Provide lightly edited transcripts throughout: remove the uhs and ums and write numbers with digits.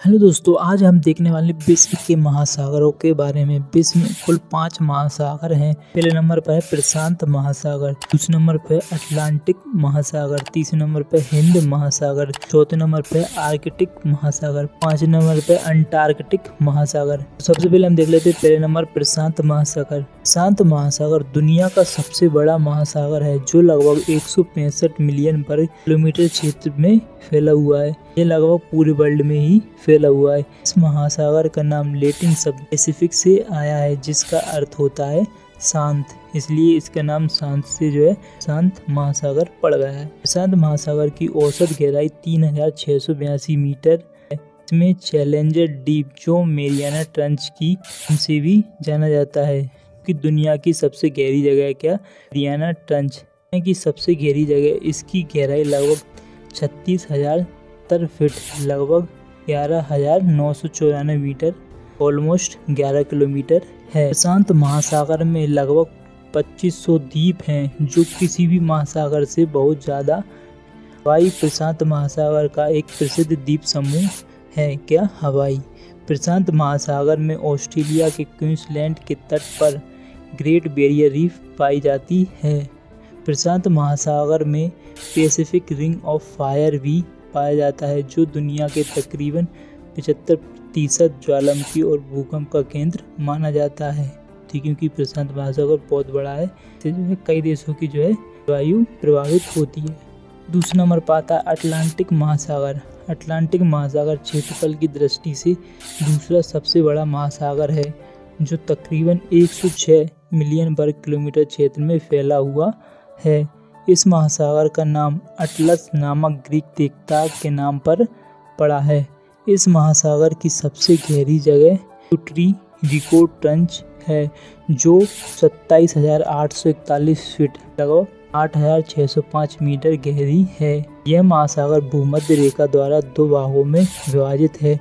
Hello दोस्तों, आज हम देखने वाले विश्व के महासागरों के बारे में। विश्व में कुल 5 महासागर हैं। पहले नंबर पर है प्रशांत महासागर, दूसरे नंबर पर अटलांटिक महासागर, तीसरे नंबर पर हिंद महासागर, चौथे नंबर पर आर्कटिक महासागर, पांचवें नंबर पर अंटार्कटिक महासागर। सबसे पहले हम देख लेते हैं पहले नंबर प्रशांत महासागर। प्रशांत महासागर दुनिया का सबसे बड़ा महासागर है जो लगभग 165 मिलियन वर्ग किलोमीटर क्षेत्र में फैला हुआ है। ये लगभग पूरे वर्ल्ड में ही फैला हुआ है। इस महासागर का नाम लैटिन शब्द पैसिफिक से आया है जिसका अर्थ होता है शांत, इसलिए इसका नाम शांत से शांत महासागर पड़ गया है। प्रशांत महासागर की औसत गहराई 3682 मीटर है। इसमें चैलेंजर डीप जो मेरियाना ट्रेंच की नाम से भी जाना जाता है कि दुनिया की सबसे गहरी जगह है क्या, मेरियाना ट्रेंच की सबसे गहरी जगह। इसकी गहराई लगभग 36,000 फीट, लगभग 11,994 मीटर, ऑलमोस्ट 11 किलोमीटर है। प्रशांत महासागर में लगभग 2500 द्वीप हैं जो किसी भी महासागर से बहुत ज़्यादा। हवाई प्रशांत महासागर का एक प्रसिद्ध द्वीप समूह है क्या, हवाई। प्रशांत महासागर में ऑस्ट्रेलिया के क्वींसलैंड के तट पर ग्रेट बैरियर रीफ पाई जाती है। प्रशांत महासागर में पैसिफिक रिंग ऑफ फायर भी पाया जाता है जो दुनिया के तकरीबन 75% ज्वालामुखी और भूकंप का केंद्र माना जाता है। ठीक, क्योंकि प्रशांत महासागर बहुत बड़ा है, इससे कई देशों की जलवायु प्रभावित होती है। दूसरा नंबर पर आता है अटलांटिक महासागर। अटलांटिक महासागर क्षेत्रफल की दृष्टि से दूसरा सबसे बड़ा महासागर है जो तकरीबन 106 मिलियन वर्ग किलोमीटर क्षेत्र में फैला हुआ है। इस महासागर का नाम अटलस नामक ग्रीक देवता के नाम पर पड़ा है। इस महासागर की सबसे गहरी जगह पुएर्टो ट्रेंच है जो 27,841 फीट, लगभग 8,605 मीटर गहरी है। यह महासागर भूमध्य रेखा द्वारा 2 भागों में विभाजित है,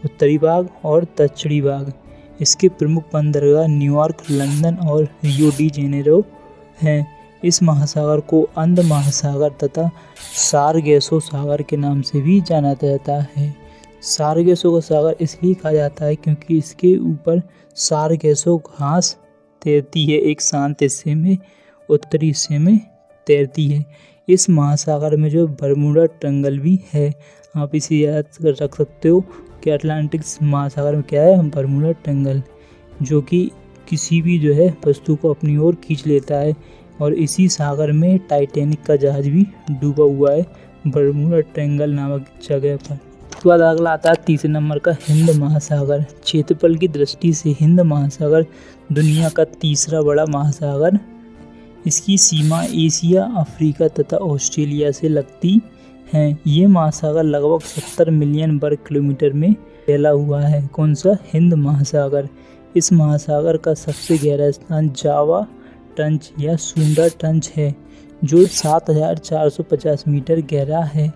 उत्तरी भाग और दक्षिणी भाग। इसके प्रमुख बंदरगाह न्यूयॉर्क, लंदन और रियो डी जेनेरो हैं। इस महासागर को अंध महासागर तथा सारगेसो सागर के नाम से भी जाना जाता है। सारगेसो का सागर इसलिए कहा जाता है क्योंकि इसके ऊपर सारगेसो घास तैरती है, एक शांत हिस्से में, उत्तरी हिस्से में तैरती है। इस महासागर में बरमूडा ट्रायंगल भी है। आप इसे याद कर रख सकते हो कि अटलांटिक महासागर में क्या है, बरमूडा ट्रायंगल, जो कि किसी भी वस्तु को अपनी ओर खींच लेता है। और इसी सागर में टाइटैनिक का जहाज भी डूबा हुआ है, बरमूडा ट्रायंगल नामक जगह पर। उसके बाद अगला आता है तीसरे नंबर का हिंद महासागर। क्षेत्रफल की दृष्टि से हिंद महासागर दुनिया का तीसरा बड़ा महासागर। इसकी सीमा एशिया, अफ्रीका तथा ऑस्ट्रेलिया से लगती है। ये महासागर लगभग 70 मिलियन वर्ग किलोमीटर में फैला हुआ है। कौन सा, हिंद महासागर। इस महासागर का सबसे गहरा स्थान जावा ट्रेंच या सुंडा ट्रेंच है जो 7,450 मीटर गहरा है।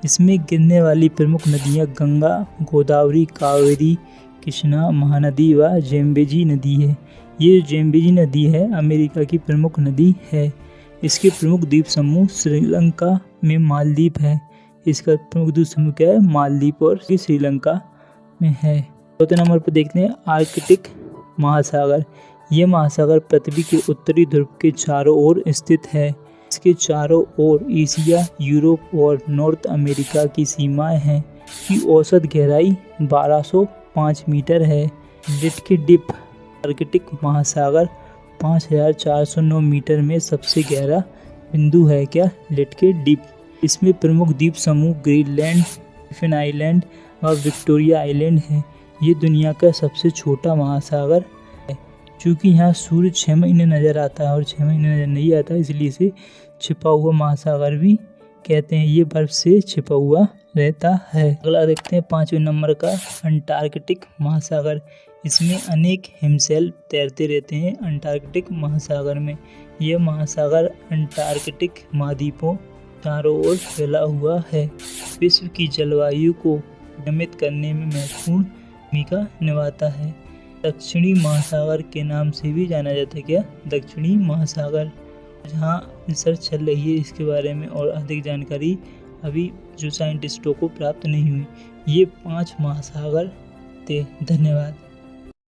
इसमें गिरने वाली प्रमुख नदियां गंगा, गोदावरी, कावेरी, कृष्णा, महानदी व ज़ेम्बेजी नदी है। ये ज़ेम्बेजी नदी है अमेरिका की प्रमुख नदी है। इसके प्रमुख द्वीप समूह श्रीलंका में मालदीव है। इसका प्रमुख द्वीप समूह क्या है, मालदीव और श्रीलंका में है। चौथे नंबर पर देखते हैं आर्कटिक महासागर। यह महासागर पृथ्वी के उत्तरी ध्रुव के चारों ओर स्थित है। इसके चारों ओर एशिया, यूरोप और नॉर्थ अमेरिका की सीमाएं हैं। की औसत गहराई 1205 मीटर है। लिटके डिप आर्कटिक महासागर 5,409 मीटर में सबसे गहरा बिंदु है क्या, लिटके डिप। इसमें प्रमुख द्वीप समूह ग्रीनलैंड, टिफिन आइलैंड और विक्टोरिया आइलैंड है। ये दुनिया का सबसे छोटा महासागर है। चूँकि यहाँ सूर्य 6 महीने नज़र आता है और 6 महीने नज़र नहीं आता, इसलिए इसे छिपा हुआ महासागर भी कहते हैं। ये बर्फ से छिपा हुआ रहता है। अगला देखते हैं 5वें नंबर का अंटार्कटिक महासागर। इसमें अनेक हिमशैल तैरते रहते हैं अंटार्कटिक महासागर में। यह महासागर अंटार्कटिक महाद्वीपों चारों ओर फैला हुआ है। विश्व की जलवायु को नियमित करने में महत्वपूर्ण भूमिका निभाता है। दक्षिणी महासागर के नाम से भी जाना जाता है क्या, दक्षिणी महासागर। जहाँ रिसर्च चल रही है इसके बारे में और अधिक जानकारी अभी जो साइंटिस्टों को प्राप्त नहीं हुई। ये 5 महासागर थे। धन्यवाद।